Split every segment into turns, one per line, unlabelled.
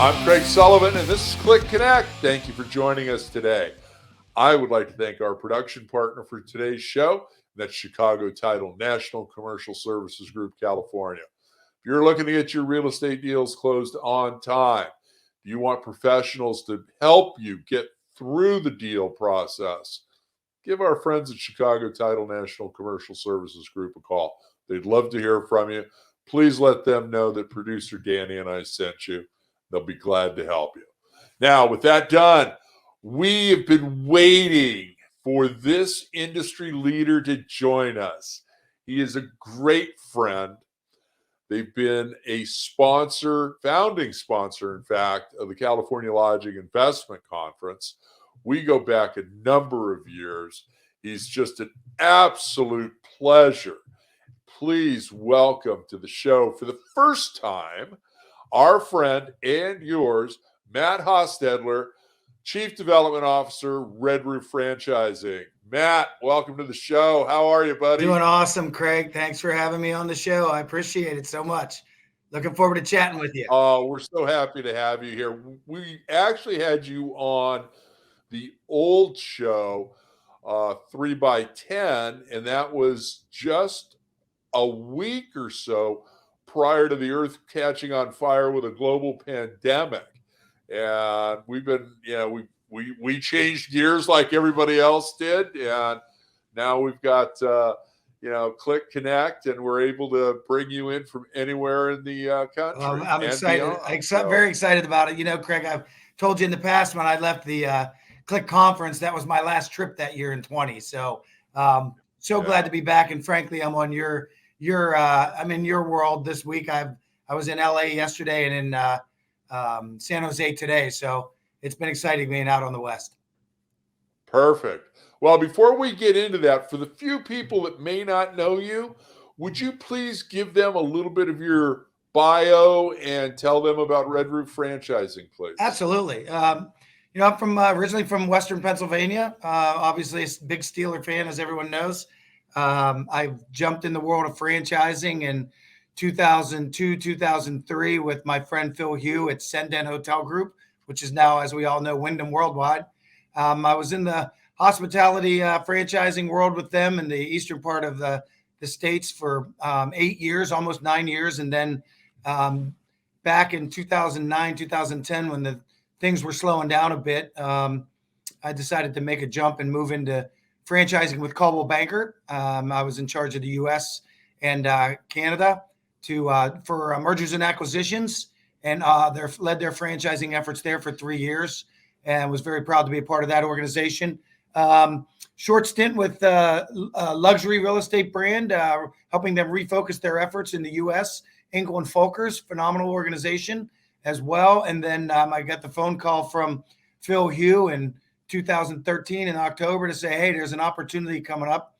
I'm Craig Sullivan, and this is CLIC Connect. Thank you for joining us today. I would like to thank our production partner for today's show. That's Chicago Title National Commercial Services Group, California. If you're looking to get your real estate deals closed on time, if you want professionals to help you get through the deal process, give our friends at Chicago Title National Commercial Services Group a call. They'd love to hear from you. Please let them know that producer Danny and I sent you. They'll be glad to help you. Now, with that done, we have been waiting for this industry leader to join us. He is a great friend. They've been a sponsor, founding sponsor, in fact, of the California Lodging Investment Conference. We go back a number of years. He's just an absolute pleasure. Please welcome to the show for the first time our friend and yours, Matt Hostetler, Chief Development Officer, Red Roof Franchising. Matt, welcome to the show. How are you, buddy?
Doing awesome, Craig. Thanks for having me on the show. I appreciate it so much. Looking forward to chatting with you.
Oh, we're so happy to have you here. We actually had you on the old show, 3x10, and that was just a week or so prior to the earth catching on fire with a global pandemic. And we've been, we changed gears like everybody else did. And now we've got, CLIC Connect, and we're able to bring you in from anywhere in the country.
I'm excited. Very excited about it. Craig, I've told you in the past when I left the CLIC conference, that was my last trip that year in 20. So, glad to be back. And frankly, I'm on I'm in your world this week. I was in LA yesterday and in San Jose today. So it's been exciting being out on the West.
Perfect. Well, before we get into that, for the few people that may not know you, would you please give them a little bit of your bio and tell them about Red Roof Franchising, please?
Absolutely. I'm from originally from Western Pennsylvania. Obviously, a big Steeler fan, as everyone knows. I jumped in the world of franchising in 2002, 2003 with my friend Phil Hugh at Senden Hotel Group, which is now, as we all know, Wyndham Worldwide. I was in the hospitality franchising world with them in the eastern part of the States for 8 years, almost 9 years. And then back in 2009, 2010, when the things were slowing down a bit, I decided to make a jump and move into franchising with Coldwell Banker. I was in charge of the U.S. and Canada for mergers and acquisitions, and led their franchising efforts there for 3 years, and was very proud to be a part of that organization. Short stint with a luxury real estate brand, helping them refocus their efforts in the U.S. Engel & Folkers, phenomenal organization as well. And then I got the phone call from Phil Hugh in 2013 in October to say, hey, there's an opportunity coming up.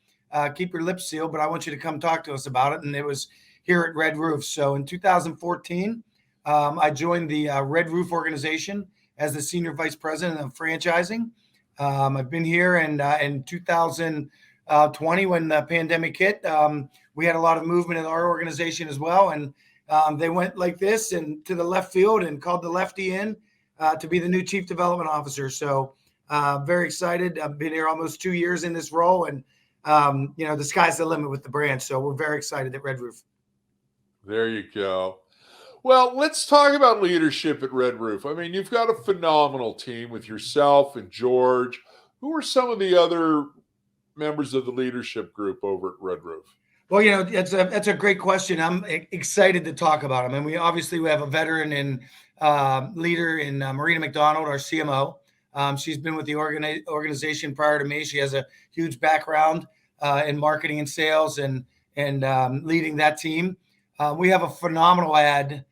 Keep your lips sealed, but I want you to come talk to us about it. And it was here at Red Roof. So in 2014, I joined the Red Roof organization as the Senior Vice President of Franchising. I've been here, and in 2020, when the pandemic hit, we had a lot of movement in our organization as well. And they went like this and to the left field and called the lefty in to be the new Chief Development Officer. So very excited. I've been here almost 2 years in this role, and the sky's the limit with the brand. So we're very excited at Red Roof.
There you go. Well, let's talk about leadership at Red Roof. I mean, you've got a phenomenal team with yourself and George. Who are some of the other members of the leadership group over at Red Roof?
Well, that's a great question. I'm excited to talk about them. And we have a veteran and leader in Marina McDonald, our CMO. She's been with the organization prior to me. She has a huge background in marketing and sales and leading that team. We have a phenomenal ad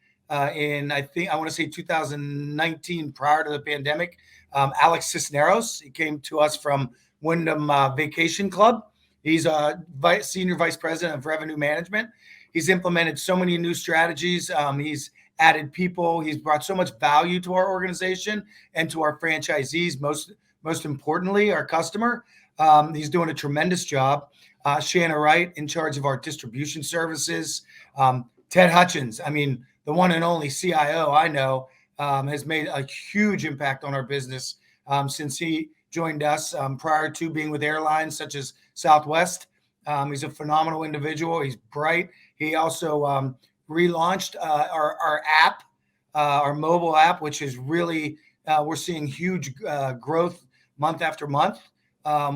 in, I want to say 2019, prior to the pandemic. Alex Cisneros, he came to us from Wyndham Vacation Club. He's a senior vice president of revenue management. He's implemented so many new strategies. He's added people. He's brought so much value to our organization and to our franchisees, most importantly, our customer. He's doing a tremendous job. Shanna Wright, in charge of our distribution services. Ted Hutchins, the one and only CIO I know, has made a huge impact on our business since he joined us prior to being with airlines such as Southwest. He's a phenomenal individual. He's bright. He also relaunched our app, our mobile app, which is really, we're seeing huge growth month after month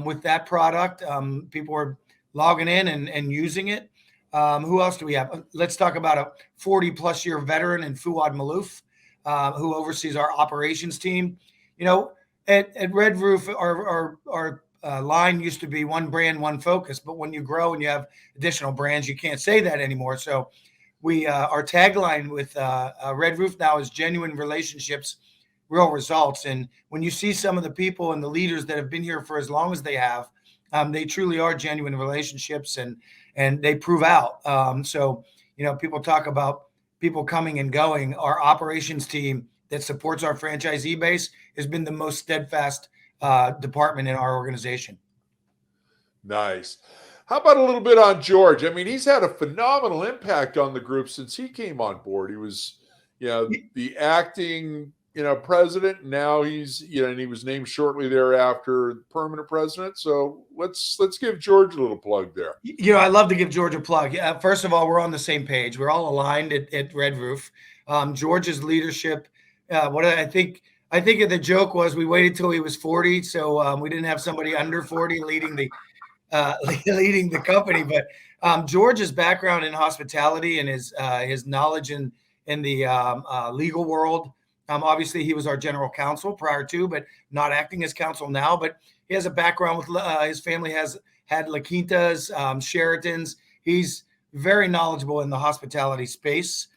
with that product. People are logging in and using it. Who else do we have? Let's talk about a 40-plus year veteran in Fuad Malouf, who oversees our operations team. At Red Roof, our line used to be one brand, one focus. But when you grow and you have additional brands, you can't say that anymore. So our tagline with Red Roof now is genuine relationships, real results. And when you see some of the people and the leaders that have been here for as long as they have, they truly are genuine relationships, and they prove out. So people talk about people coming and going. Our operations team that supports our franchisee base has been the most steadfast department in our organization.
Nice. How about a little bit on George? I mean, he's had a phenomenal impact on the group since he came on board. He was, the acting, president. Now he's, and he was named shortly thereafter permanent president. So let's give George a little plug there.
I love to give George a plug. First of all, we're on the same page. We're all aligned at Red Roof. George's leadership. I think the joke was we waited till he was 40, so we didn't have somebody under 40 leading the company. But George's background in hospitality and his knowledge in the legal world. Obviously, he was our general counsel prior to, but not acting as counsel now. But he has a background with his family has had La Quintas, Sheratons. He's very knowledgeable in the hospitality space.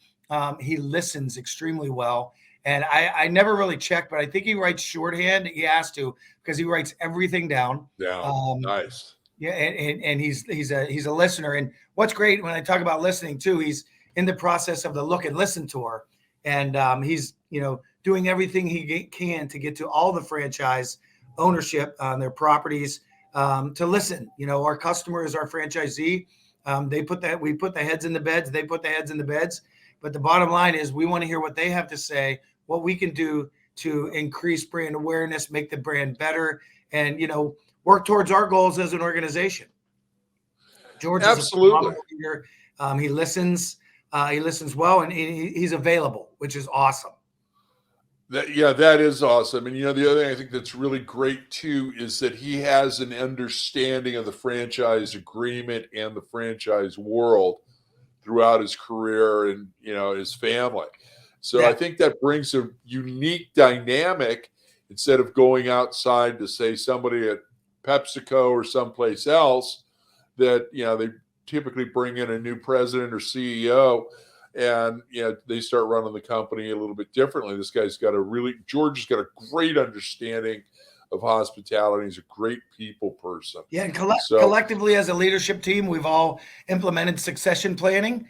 He listens extremely well. And I never really checked, but I think he writes shorthand. He has to, because he writes everything down.
Nice.
Yeah, and he's a listener. And what's great when I talk about listening too, he's in the process of the look and listen tour, and he's doing everything he can to get to all the franchise ownership on their properties to listen. Our customer is our franchisee. We put the heads in the beds. They put the heads in the beds. But the bottom line is we want to hear what they have to say, what we can do to increase brand awareness, make the brand better, and work towards our goals as an organization. George
Absolutely.
is a phenomenal leader. He listens well, and he's available, which is awesome.
That is awesome. And the other thing I think that's really great too is that he has an understanding of the franchise agreement and the franchise world throughout his career and his family. So yeah. I think that brings a unique dynamic instead of going outside to say somebody at PepsiCo or someplace else that they typically bring in a new president or CEO and they start running the company a little bit differently. This guy's got George has got a great understanding of hospitality. He's a great people person.
Yeah, and collectively as a leadership team, we've all implemented succession planning,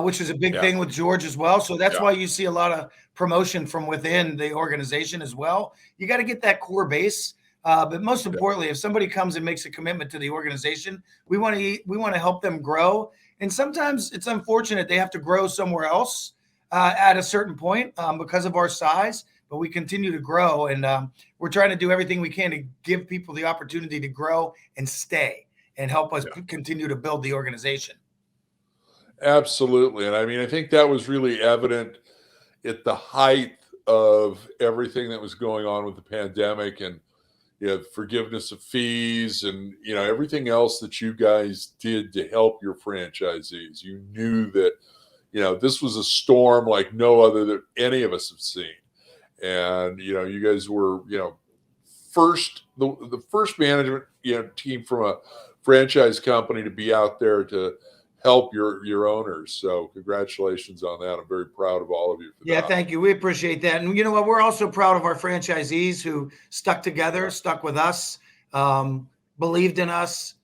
which is a big thing with George as well. So that's why you see a lot of promotion from within the organization as well. You got to get that core base. But most importantly, if somebody comes and makes a commitment to the organization, we want to help them grow. And sometimes it's unfortunate they have to grow somewhere else at a certain point because of our size. But we continue to grow, and we're trying to do everything we can to give people the opportunity to grow and stay and help us continue to build the organization.
Absolutely. And I mean, I think that was really evident at the height of everything that was going on with the pandemic and forgiveness of fees and everything else that you guys did to help your franchisees. You knew that this was a storm like no other that any of us have seen. And you guys were the first management team from a franchise company to be out there to help your owners. So congratulations on that. I'm very proud of all of you for that.
Thank you. We appreciate that. And you know what? We're also proud of our franchisees who stuck together, stuck with us, believed in us,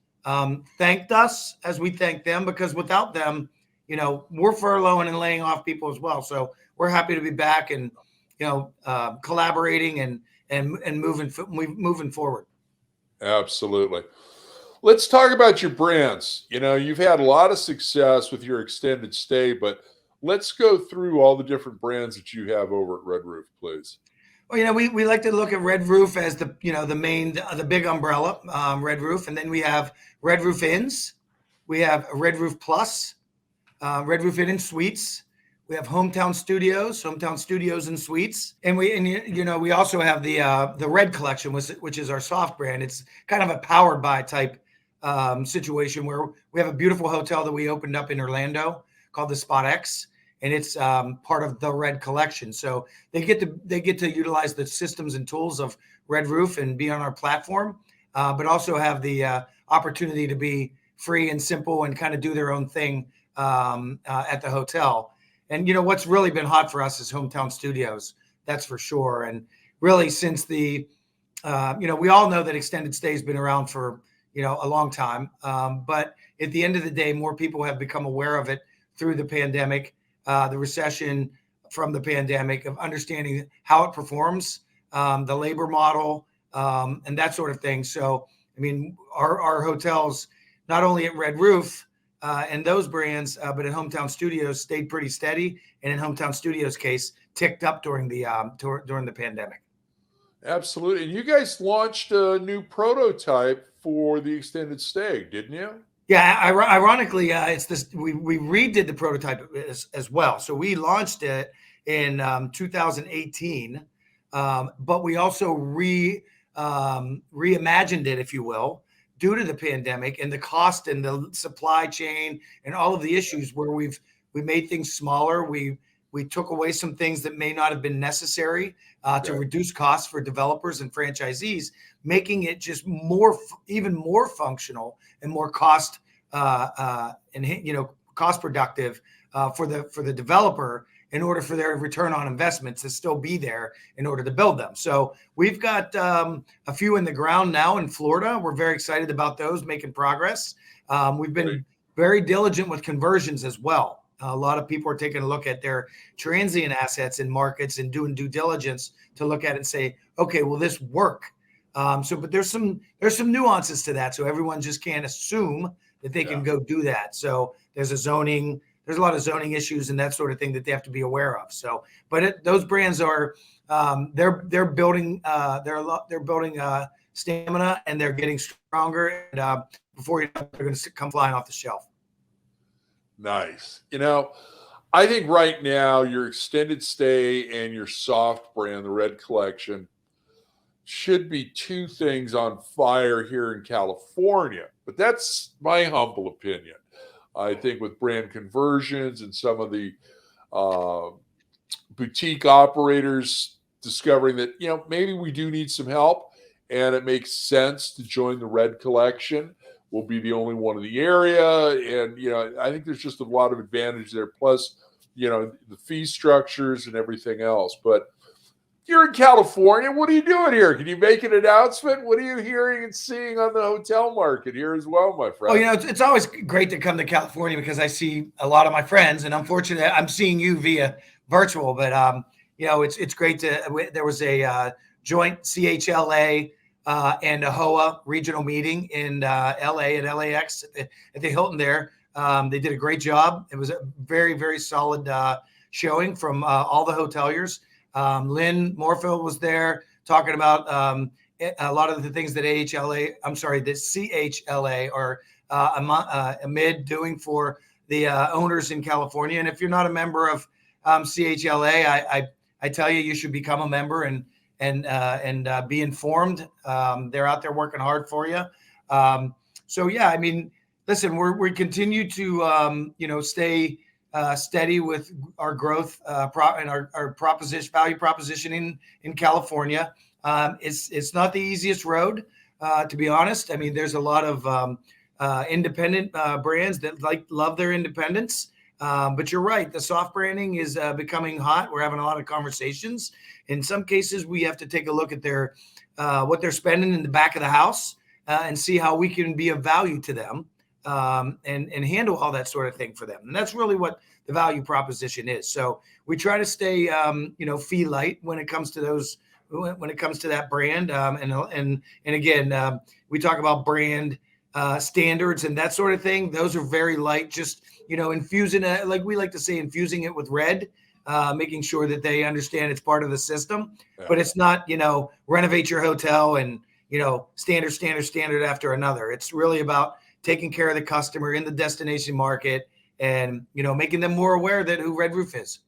thanked us as we thanked them, because without them, we're furloughing and laying off people as well. So we're happy to be back and collaborating and moving forward.
Absolutely. Let's talk about your brands. You've had a lot of success with your extended stay, but let's go through all the different brands that you have over at Red Roof, please.
Well, we like to look at Red Roof as the main, the big umbrella, Red Roof. And then we have Red Roof Inns. We have Red Roof Plus, Red Roof Inn and Suites. We have Hometown Studios and Suites. And we also have the Red Collection, which is our soft brand. It's kind of a powered by type situation where we have a beautiful hotel that we opened up in Orlando called the Spot X. And it's part of the Red Collection. So they get to utilize the systems and tools of Red Roof and be on our platform, but also have the opportunity to be free and simple and kind of do their own thing at the hotel. And what's really been hot for us is Hometown Studios. That's for sure. And really, since we all know that extended stay has been around for a long time. But at the end of the day, more people have become aware of it through the pandemic. The recession from the pandemic, of understanding how it performs, the labor model, and that sort of thing. So, our hotels, not only at Red Roof and those brands, but at Hometown Studios, stayed pretty steady. And in Hometown Studios' case, ticked up during the pandemic.
Absolutely. And you guys launched a new prototype for the extended stay, didn't you?
Yeah, ironically, it's this. We redid the prototype as well. So we launched it in 2018, but we also reimagined it, if you will, due to the pandemic and the cost and the supply chain and all of the issues where we made things smaller. We took away some things that may not have been necessary to reduce costs for developers and franchisees, making it just even more functional and more cost cost productive for the developer, in order for their return on investments to still be there in order to build them. So we've got a few in the ground now in Florida. We're very excited about those, making progress. We've been very diligent with conversions as well. A lot of people are taking a look at their transient assets in markets and doing due diligence to look at it and say, okay, will this work? But there's some nuances to that. So everyone just can't assume that they can go do that. So there's a lot of zoning issues and that sort of thing that they have to be aware of. So, but those brands are, they're building stamina, and they're getting stronger. And before you know it, they're going to come flying off the shelf.
Nice. I think right now your extended stay and your soft brand, the Red Collection, should be two things on fire here in California. But that's my humble opinion. I think with brand conversions and some of the boutique operators discovering that, maybe we do need some help and it makes sense to join the Red Collection. We'll be the only one in the area. And, I think there's just a lot of advantage there. Plus, the fee structures and everything else. But you're in California. What are you doing here? Can you make an announcement? What are you hearing and seeing on the hotel market here as well, my friend?
Oh, it's always great to come to California because I see a lot of my friends, and unfortunately, I'm seeing you via virtual. But it's great to. There was a joint CHLA and a HOA regional meeting in LA at LAX at the Hilton there. They did a great job. It was a very, very solid showing from all the hoteliers. Lynn Morfield was there talking about a lot of the things that the CHLA or amid doing for the owners in California. And if you're not a member of CHLA, I tell you should become a member and be informed. They're out there working hard for you. Listen, we continue to stay steady with our growth and our value proposition in California. It's not the easiest road, to be honest. There's a lot of independent brands that love their independence. But you're right. The soft branding is becoming hot. We're having a lot of conversations. In some cases, we have to take a look at what they're spending in the back of the house and see how we can be of value to them. And handle all that sort of thing for them. And that's really what the value proposition is. So we try to stay, fee light when it comes to that brand. And again, we talk about brand standards and that sort of thing. Those are very light, just, infusing it, like we like to say, infusing it with red, making sure that they understand it's part of the system, but it's not, renovate your hotel and, standard after another. It's really about taking care of the customer in the destination market and, making them more aware that who Red Roof is.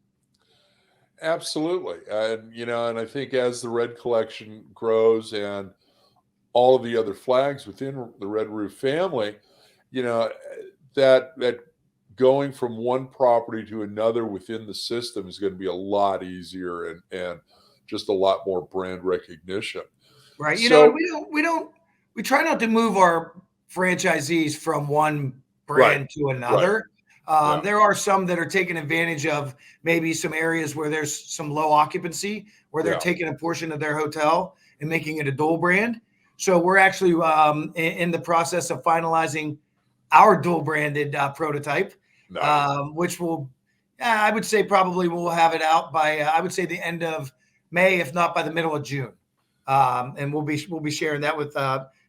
Absolutely. And I think as the Red collection grows and all of the other flags within the Red Roof family, that going from one property to another within the system is going to be a lot easier and just a lot more brand recognition.
Right.
So,
We try not to move our franchisees from one
right,
brand to
right.
another.
Yeah,
There are some that are taking advantage of maybe some areas where there's some low occupancy, where they're
yeah,
taking a portion of their hotel and making it a dual brand. So we're actually in the process of finalizing our dual branded prototype,
nice.
which will, I would say probably we'll have it out by, I would say the end of May, if not by the middle of June. And we'll be sharing that with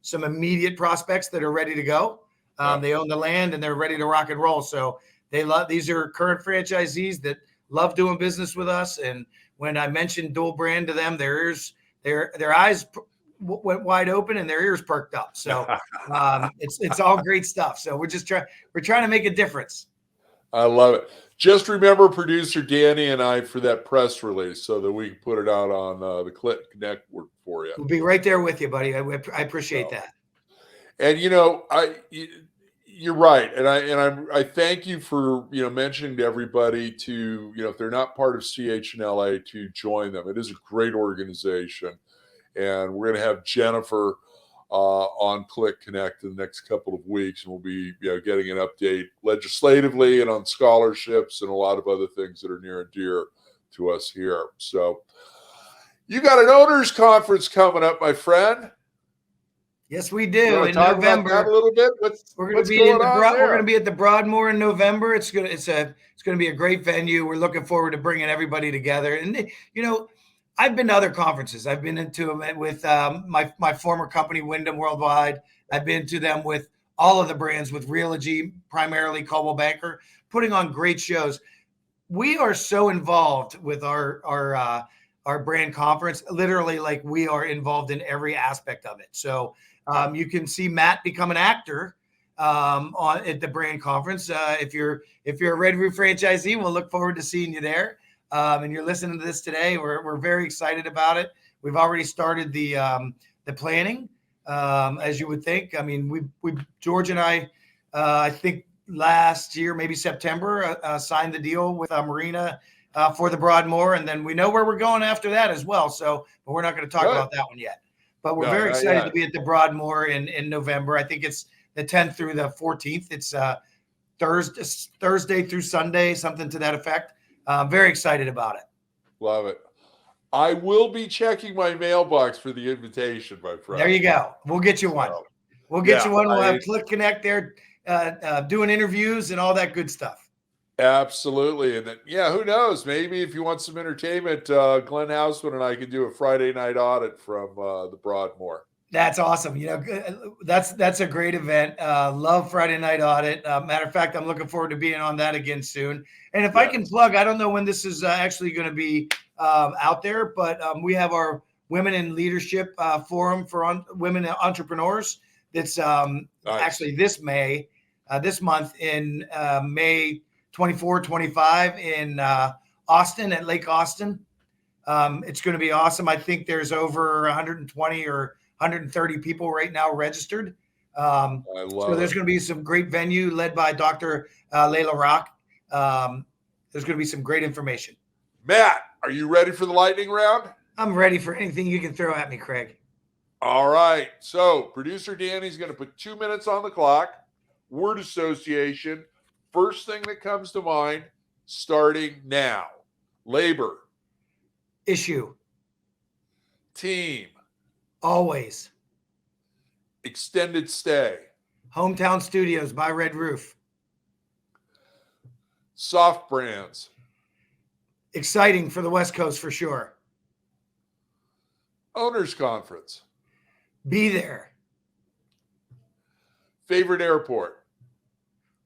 some immediate prospects that are ready to go.
Yeah.
They own the land and they're ready to rock and roll. So these are current franchisees that love doing business with us. And when I mentioned dual brand to them, their eyes went wide open and their ears perked up. So it's all great stuff. So we're trying to make a difference.
I love it. Just remember producer Danny and I for that press release so that we can put it out on the CLIC network for you.
We'll be right there with you, buddy. I appreciate that.
And you're right, and I thank you for mentioning to everybody to if they're not part of CHNLA to join them. It is a great organization, and we're going to have Jennifer on CLIC Connect in the next couple of weeks, and we'll be getting an update legislatively and on scholarships and a lot of other things that are near and dear to us here. So you got an owners conference coming up, my friend.
Yes, we do. In
talk
November,
about that a little bit.
We're going to be at the Broadmoor in November. It's going to be a great venue. We're looking forward to bringing everybody together. And I've been to other conferences. I've been into them with my former company, Wyndham Worldwide. I've been to them with all of the brands, with Realogy, primarily Coldwell Banker, putting on great shows. We are so involved with our brand conference, literally, like we are involved in every aspect of it. So you can see Matt become an actor at the brand conference. If you're a Red Roof franchisee, we'll look forward to seeing you there. And you're listening to this today. We're very excited about it. We've already started the planning, as you would think. I mean, George and I think last year, maybe September, signed the deal with Marina for the Broadmoor, and then we know where we're going after that as well. So, but we're not going to talk about that one yet. But we're very excited to be at the Broadmoor in November. I think it's the 10th through the 14th. It's Thursday through Sunday, something to that effect. Very excited about it.
Love it. I will be checking my mailbox for the invitation, my friend.
There you go. We'll get you one. We'll get you one. We'll have CLIC Connect there, doing interviews and all that good stuff.
Absolutely. And then, who knows? Maybe if you want some entertainment, Glenn Houseman and I can do a Friday night audit from the Broadmoor.
That's awesome. That's a great event. Love Friday night audit. Matter of fact, I'm looking forward to being on that again soon. And if I can plug, I don't know when this is actually going to be out there, but we have our Women in Leadership Forum for women entrepreneurs. That's actually this month in May 24, 25 in Austin, at Lake Austin. It's going to be awesome. I think there's over 120 or 130 people right now registered. So there's going to be some great venue led by Dr. Layla Rock. There's going to be some great information.
Matt, are you ready for the lightning round?
I'm ready for anything you can throw at me, Craig.
All right. So producer Danny's going to put 2 minutes on the clock. Word association. First thing that comes to mind, starting now. Labor.
Issue.
Team.
Always.
Extended stay.
Hometown Studios by Red Roof.
Soft brands.
Exciting for the West Coast for sure.
Owners conference.
Be there.
Favorite airport?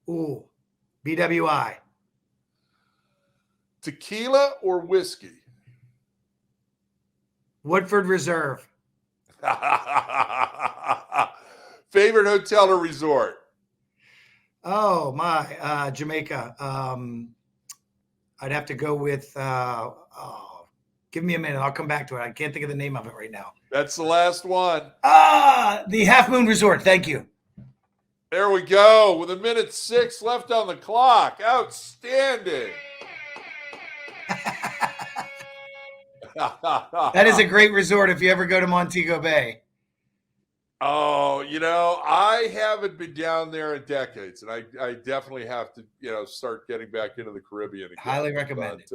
Ooh, BWI.
Tequila or whiskey?
Woodford Reserve.
Favorite hotel or resort?
Oh my, Jamaica. I'd have to go with. Give me a minute. I'll come back to it. I can't think of the name of it right now.
That's the last one.
The Half Moon Resort. Thank you.
There we go. With 1:06 left on the clock. Outstanding.
That is a great resort if you ever go to Montego Bay.
Oh, I haven't been down there in decades, and I definitely have to, start getting back into the Caribbean again.
Highly recommend it.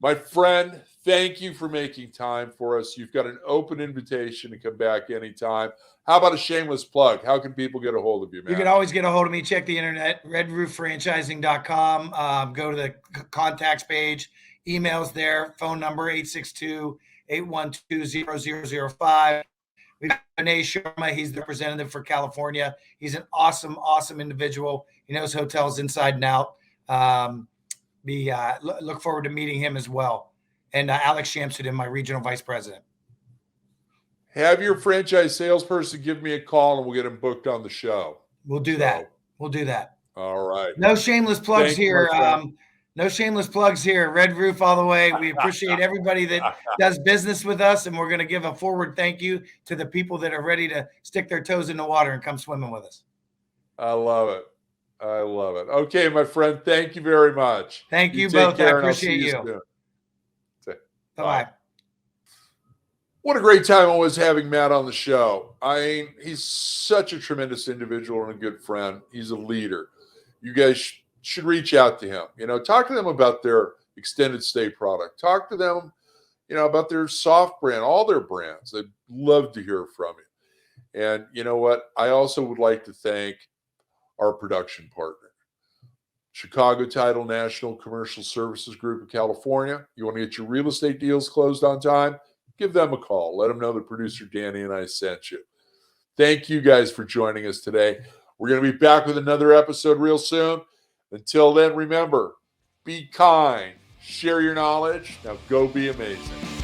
My friend, thank you for making time for us. You've got an open invitation to come back anytime. How about a shameless plug? How can people get a hold of you, man?
You can always get a hold of me. Check the internet, redrooffranchising.com. Go to the contacts page. Emails there. Phone number 862-812-0005. We've got Vinay Sharma. He's the representative for California. He's an awesome, awesome individual. He knows hotels inside and out. Look forward to meeting him as well. And Alex Shamsuddin, my regional vice president.
Have your franchise salesperson give me a call, and we'll get him booked on the show.
We'll do that. We'll do that.
All right.
No shameless plugs here. No shameless plugs here. Red Roof all the way. We appreciate everybody that does business with us, and we're going to give a forward thank you to the people that are ready to stick their toes in the water and come swimming with us.
I love it. I love it. Okay, my friend, thank you very much.
Thank you both. I appreciate you. Bye-bye.
What a great time it was having Matt on the show. He's such a tremendous individual and a good friend. He's a leader. You guys should reach out to him. Talk to them about their extended stay product. Talk to them, about their soft brand, all their brands. They'd love to hear from you. And you know what? I also would like to thank our production partner, Chicago Title National Commercial Services Group of California. You want to get your real estate deals closed on time? Give them a call. Let them know that producer Danny and I sent you. Thank you guys for joining us today. We're going to be back with another episode real soon. Until then, remember, be kind, share your knowledge. Now go be amazing.